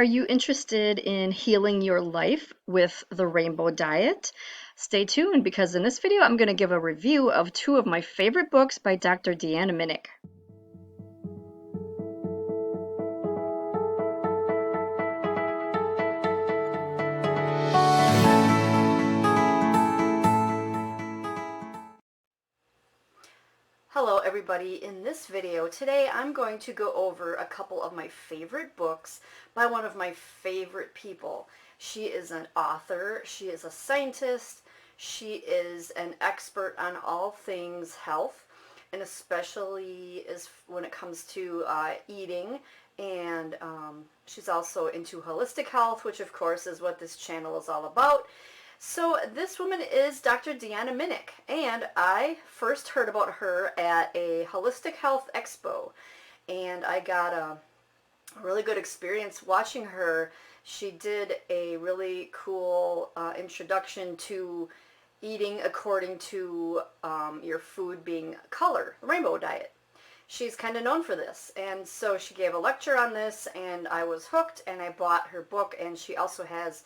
Are you interested in healing your life with the Rainbow Diet? Stay tuned because in this video I'm going to give a review of two of my favorite books by Dr. Deanna Minich. Hello everybody, in this video today I'm going to go over a couple of my favorite books by one of my favorite people. She is an author, she is a scientist, she is an expert on all things health, and especially when it comes to eating, and she's also into holistic health, which of course is what this channel is all about. So this woman is Dr. Deanna Minich, and I first heard about her at a holistic health expo, and I got a really good experience watching her. She did a really cool introduction to eating according to your food being color, rainbow diet. She's kind of known for this, and so she gave a lecture on this, and I was hooked, and I bought her book, and she also has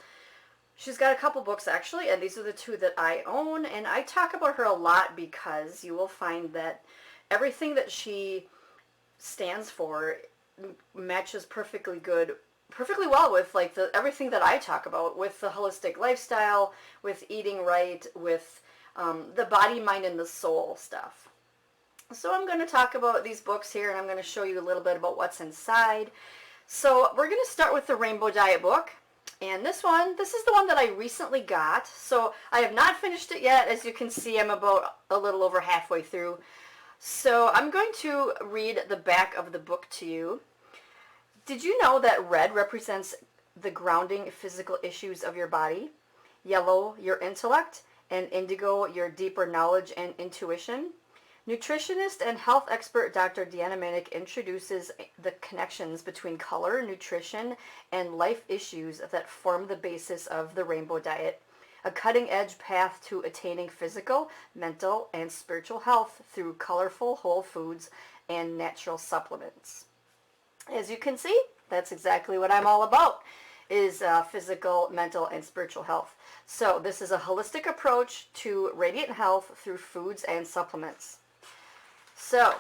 she's got a couple books actually, and these are the two that I own, and I talk about her a lot because you will find that everything that she stands for matches perfectly well with like everything that I talk about, with the holistic lifestyle, with eating right, with the body, mind, and the soul stuff. So I'm going to talk about these books here, and I'm going to show you a little bit about what's inside. So we're going to start with the Rainbow Diet book. And this is the one that I recently got. So I have not finished it yet. As you can see, I'm about a little over halfway through. So I'm going to read the back of the book to you. Did you know that red represents the grounding physical issues of your body, yellow your intellect, and indigo your deeper knowledge and intuition? Nutritionist and health expert Dr. Deanna Minich introduces the connections between color, nutrition, and life issues that form the basis of the Rainbow Diet, a cutting-edge path to attaining physical, mental, and spiritual health through colorful whole foods and natural supplements. As you can see, that's exactly what I'm all about, is physical, mental, and spiritual health. So this is a holistic approach to radiant health through foods and supplements. So,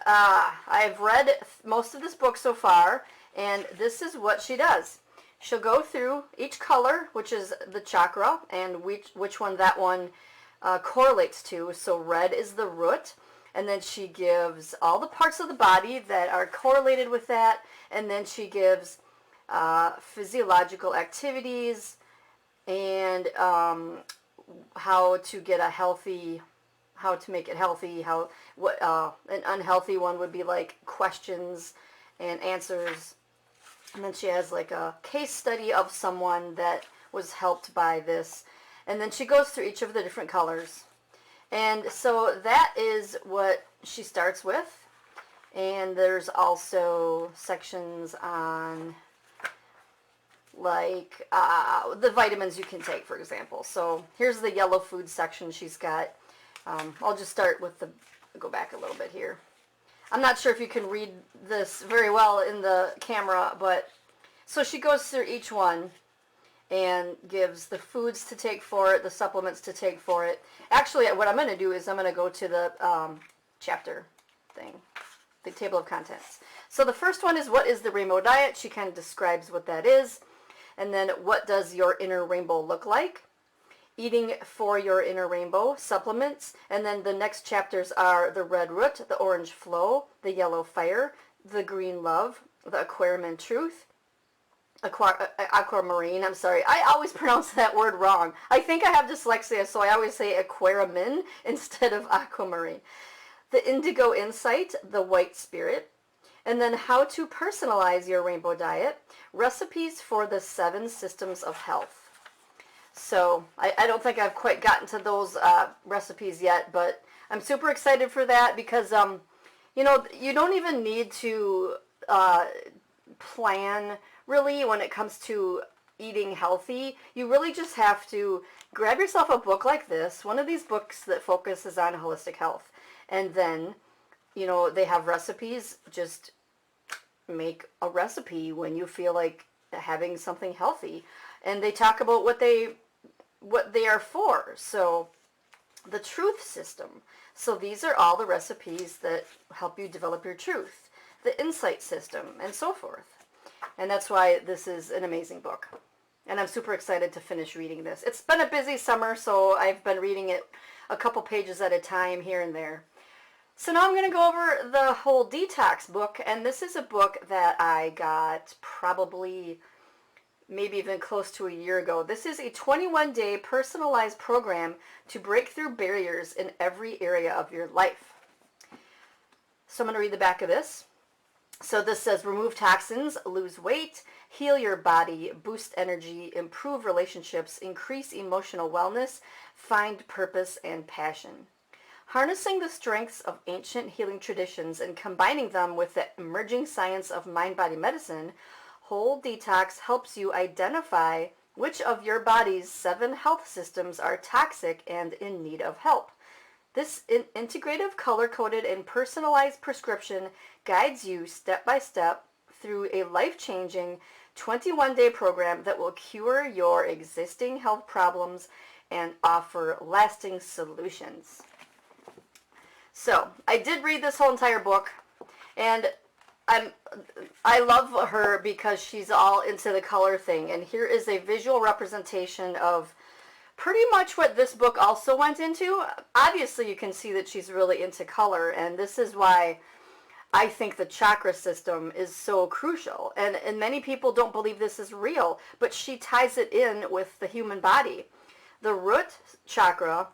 I've read most of this book so far, and this is what she does. She'll go through each color, which is the chakra, and which one that one correlates to. So red is the root, and then she gives all the parts of the body that are correlated with that, and then she gives physiological activities and how to get a healthy, how to make it healthy, an unhealthy one would be like questions and answers. And then she has like a case study of someone that was helped by this. And then she goes through each of the different colors. And so that is what she starts with. And there's also sections on like the vitamins you can take, for example. So here's the yellow food section she's got. I'll just start with go back a little bit here. I'm not sure if you can read this very well in the camera, but so she goes through each one and gives the foods to take for it, the supplements to take for it. Actually, what I'm going to do is I'm going to go to the chapter thing, the table of contents. So the first one is, what is the Rainbow Diet? She kind of describes what that is. And then, what does your inner rainbow look like? Eating for your inner rainbow, supplements, and then the next chapters are the red root, the orange flow, the yellow fire, the green love, the aquamarine truth, aquamarine, I'm sorry, I always pronounce that word wrong. I think I have dyslexia, so I always say aquamarine instead of aquamarine. The indigo insight, the white spirit, and then how to personalize your rainbow diet, recipes for the 7 systems of health. So I don't think I've quite gotten to those recipes yet, but I'm super excited for that because, you know, you don't even need to plan really when it comes to eating healthy. You really just have to grab yourself a book like this, one of these books that focuses on holistic health, and then, you know, they have recipes. Just make a recipe when you feel like having something healthy. And they talk about what they are for. So the truth system. So these are all the recipes that help you develop your truth. The insight system, and so forth. And that's why this is an amazing book. And I'm super excited to finish reading this. It's been a busy summer, so I've been reading it a couple pages at a time here and there. So now I'm going to go over the whole Detox book, and this is a book that I got probably maybe even close to a year ago. This is a 21-day personalized program to break through barriers in every area of your life. So I'm going to read the back of this. So this says, remove toxins, lose weight, heal your body, boost energy, improve relationships, increase emotional wellness, find purpose and passion. Harnessing the strengths of ancient healing traditions and combining them with the emerging science of mind-body medicine, Whole Detox helps you identify which of your body's 7 health systems are toxic and in need of help. This integrative, color-coded, and personalized prescription guides you step by step through a life-changing 21-day program that will cure your existing health problems and offer lasting solutions. So, I did read this whole entire book, and I love her because she's all into the color thing, and here is a visual representation of pretty much what this book also went into. Obviously, you can see that she's really into color, and this is why I think the chakra system is so crucial. And many people don't believe this is real, but she ties it in with the human body. The root chakra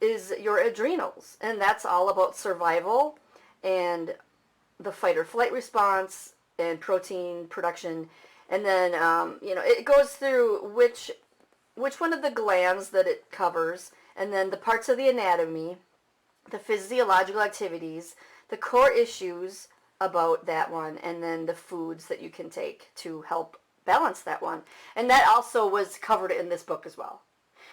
is your adrenals, and that's all about survival and the fight or flight response and protein production. And then, it goes through which one of the glands that it covers, and then the parts of the anatomy, the physiological activities, the core issues about that one, and then the foods that you can take to help balance that one. And that also was covered in this book as well.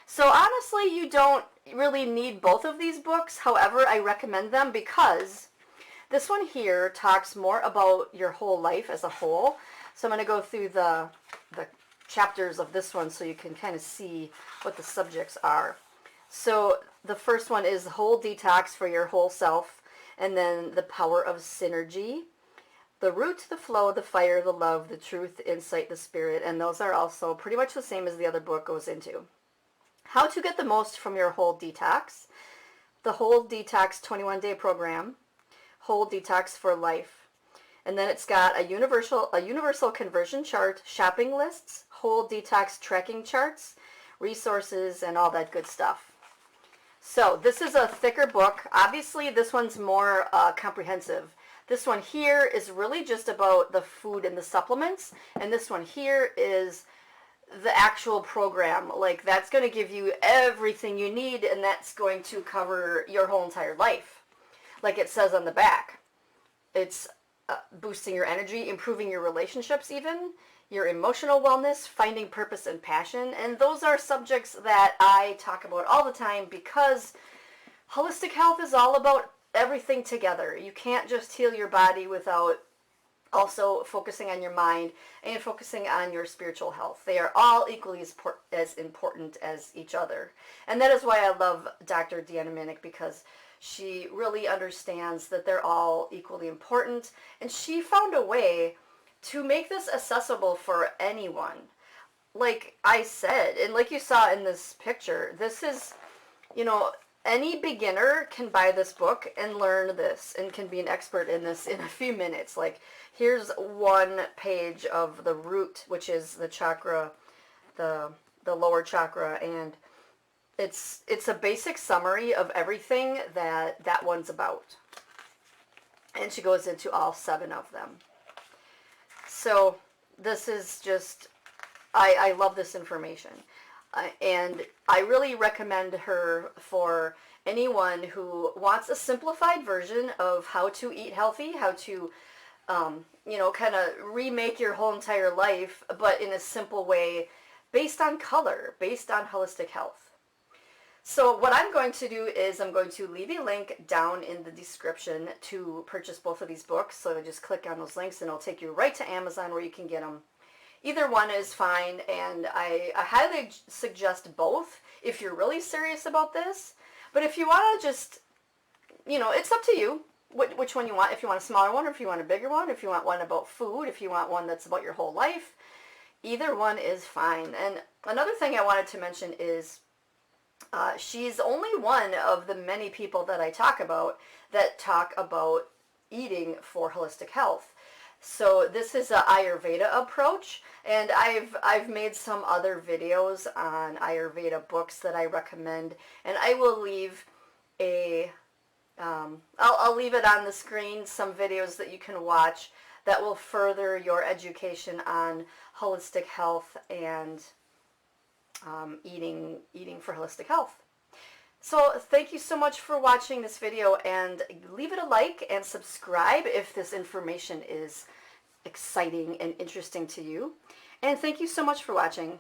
So honestly, you don't really need both of these books. However, I recommend them because this one here talks more about your whole life as a whole. So I'm going to go through the chapters of this one so you can kind of see what the subjects are. So the first one is Whole Detox for your whole self, and then the power of synergy, the root, the flow, the fire, the love, the truth, the insight, the spirit, and those are also pretty much the same as the other book goes into. How to get the most from your Whole Detox, the Whole Detox 21-day program, Whole Detox for life. And then it's got a universal conversion chart, shopping lists, Whole Detox tracking charts, resources, and all that good stuff. So this is a thicker book. Obviously, this one's more comprehensive. This one here is really just about the food and the supplements, and this one here is the actual program. Like, that's going to give you everything you need, and that's going to cover your whole entire life. Like it says on the back, it's boosting your energy, improving your relationships even, your emotional wellness, finding purpose and passion. And those are subjects that I talk about all the time because holistic health is all about everything together. You can't just heal your body without also focusing on your mind and focusing on your spiritual health. They are all equally as important as each other. And that is why I love Dr. Deanna Minich, because she really understands that they're all equally important. And she found a way to make this accessible for anyone. Like I said, and like you saw in this picture, this is, any beginner can buy this book and learn this and can be an expert in this in a few minutes. Like, here's one page of the root, which is the chakra, the lower chakra, and it's a basic summary of everything that one's about. And she goes into all 7 of them. So this is just, I love this information. And I really recommend her for anyone who wants a simplified version of how to eat healthy, how to, kind of remake your whole entire life, but in a simple way, based on color, based on holistic health. So what I'm going to do is I'm going to leave a link down in the description to purchase both of these books. So just click on those links and it'll take you right to Amazon where you can get them. Either one is fine, and I highly suggest both if you're really serious about this. But if you want to just, it's up to you which one you want. If you want a smaller one or if you want a bigger one, if you want one about food, if you want one that's about your whole life, either one is fine. And another thing I wanted to mention is she's only one of the many people that I talk about that talk about eating for holistic health. So this is an Ayurveda approach, and I've made some other videos on Ayurveda books that I recommend, and I will leave I'll leave it on the screen, some videos that you can watch that will further your education on holistic health and eating for holistic health. So thank you so much for watching this video, and leave it a like and subscribe if this information is exciting and interesting to you. And thank you so much for watching.